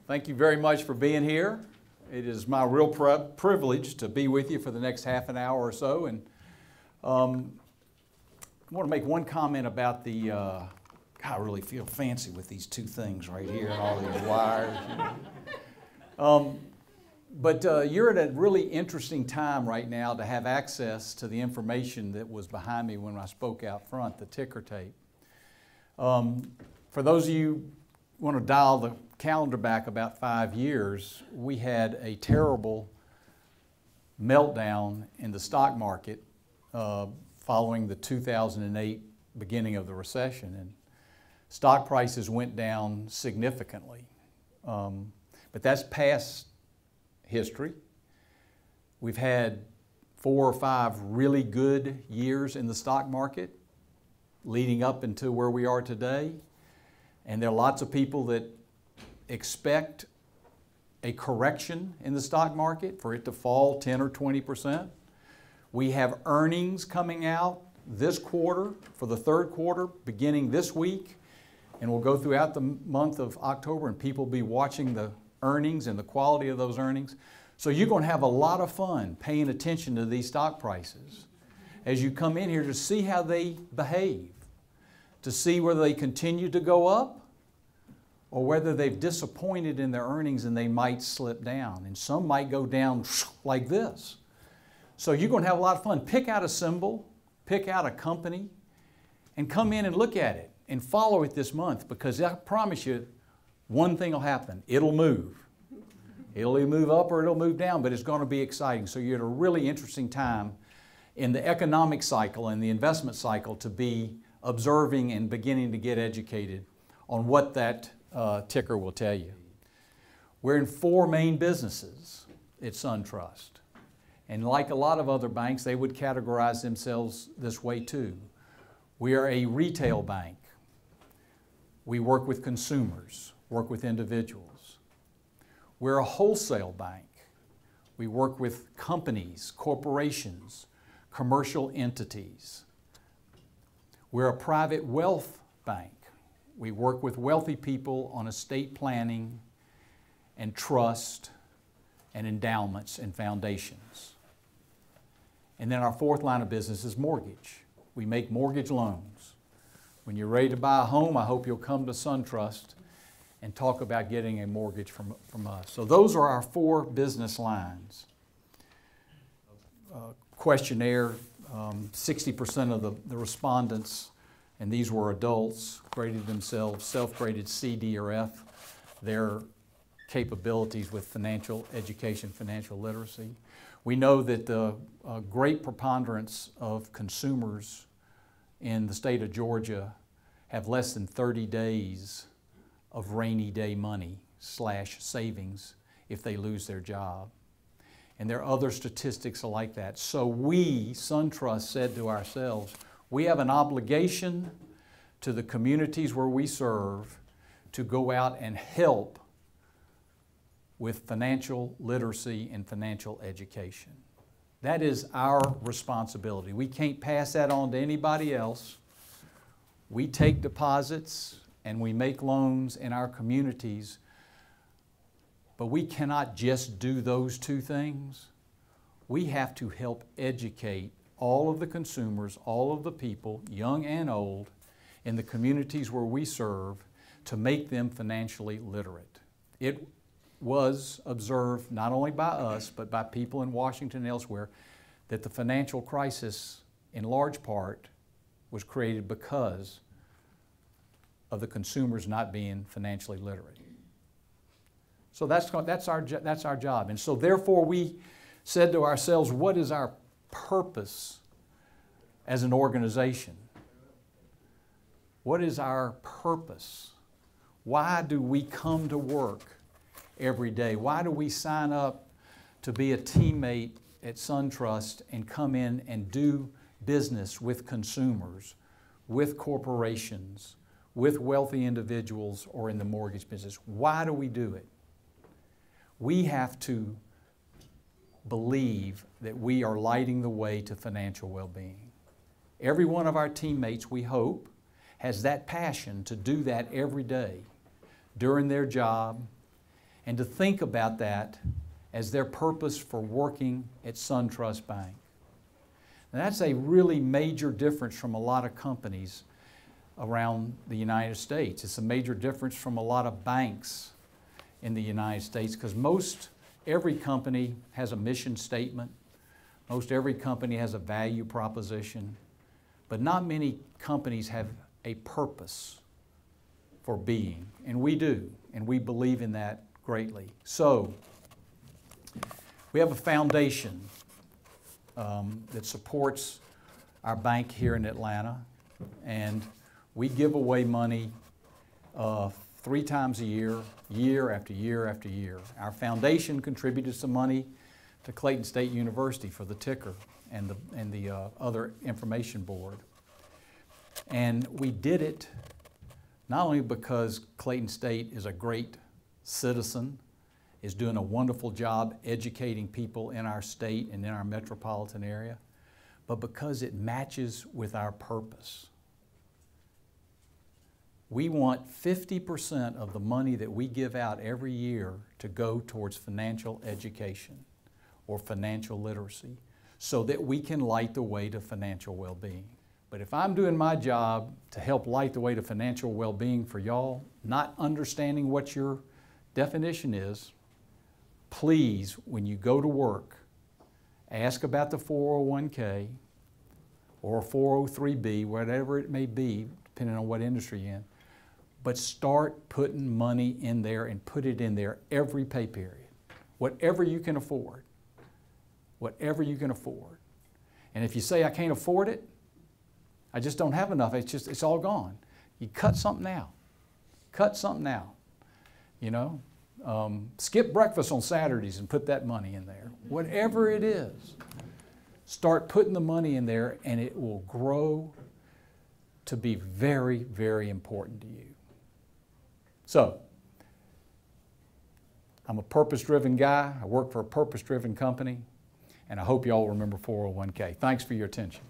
Thank you very much for being here. It is my real privilege to be with you for the next half an hour or so. And I want to make one comment about the, God, I really feel fancy with these two things right here and all these wires. But you're at a really interesting time right now to have access to the information that was behind me when I spoke out front, the ticker tape. For those of you who want to dial the calendar back about 5 years, we had a terrible meltdown in the stock market following the 2008 beginning of the recession, and stock prices went down significantly. But that's past history. We've had 4 or 5 really good years in the stock market leading up into where we are today, and there are lots of people that expect a correction in the stock market for it to fall 10 or 20%. We have earnings coming out this quarter for the third quarter beginning this week, and we'll go throughout the month of October, and people will be watching the earnings and the quality of those earnings. So you're going to have a lot of fun paying attention to these stock prices as you come in here to see how they behave, to see whether they continue to go up or whether they've disappointed in their earnings and they might slip down. And some might go down like this. So you're going to have a lot of fun. Pick out a symbol, pick out a company, and come in and look at it and follow it this month, because I promise you one thing will happen. It'll move. It'll either move up or it'll move down, but it's going to be exciting. So you're at a really interesting time in the economic cycle and the investment cycle to be observing and beginning to get educated on what that ticker will tell you. We're in 4 main businesses at SunTrust. And like a lot of other banks, they would categorize themselves this way too. We are a retail bank. We work with consumers, work with individuals. We're a wholesale bank. We work with companies, corporations, commercial entities. We're a private wealth bank. We work with wealthy people on estate planning and trust and endowments and foundations. And then our 4th line of business is mortgage. We make mortgage loans. When you're ready to buy a home, I hope you'll come to SunTrust and talk about getting a mortgage from us. So those are our 4 business lines. Questionnaire, 60% of the respondents, and these were adults, graded themselves, self-graded C, D, or F, their capabilities with financial education, financial literacy. We know that the great preponderance of consumers in the state of Georgia have less than 30 days of rainy day money / savings if they lose their job. And there are other statistics like that. So we, SunTrust, said to ourselves, we have an obligation to the communities where we serve to go out and help with financial literacy and financial education. That is our responsibility. We can't pass that on to anybody else. We take deposits and we make loans in our communities, but we cannot just do those 2 things. We have to help educate all of the consumers, all of the people, young and old, in the communities where we serve to make them financially literate. It was observed not only by us, but by people in Washington and elsewhere, that the financial crisis, in large part, was created because of the consumers not being financially literate. So that's our job. And so therefore we said to ourselves, what is our purpose as an organization? What is our purpose? Why do we come to work every day? Why do we sign up to be a teammate at SunTrust and come in and do business with consumers, with corporations, with wealthy individuals, or in the mortgage business? Why do we do it? We have to believe that we are lighting the way to financial well-being. Every one of our teammates, we hope, has that passion to do that every day during their job and to think about that as their purpose for working at SunTrust Bank. And that's a really major difference from a lot of companies around the United States. It's a major difference from a lot of banks in the United States, because every company has a mission statement. Most every company has a value proposition, but not many companies have a purpose for being, and we do, and we believe in that greatly. So, we have a foundation that supports our bank here in Atlanta, and we give away money 3 times a year, year after year after year. Our foundation contributed some money to Clayton State University for the ticker and the other information board. And we did it not only because Clayton State is a great citizen, is doing a wonderful job educating people in our state and in our metropolitan area, but because it matches with our purpose. We want 50% of the money that we give out every year to go towards financial education or financial literacy so that we can light the way to financial well-being. But if I'm doing my job to help light the way to financial well-being for y'all, not understanding what your definition is, please, when you go to work, ask about the 401k or 403b, whatever it may be, depending on what industry you're in. But start putting money in there and put it in there every pay period. Whatever you can afford. Whatever you can afford. And if you say, I can't afford it, I just don't have enough, it's all gone. You cut something out. Cut something out. You know? Skip breakfast on Saturdays and put that money in there. Whatever it is, start putting the money in there and it will grow to be very, very important to you. So, I'm a purpose-driven guy. I work for a purpose-driven company, and I hope you all remember 401k. Thanks for your attention.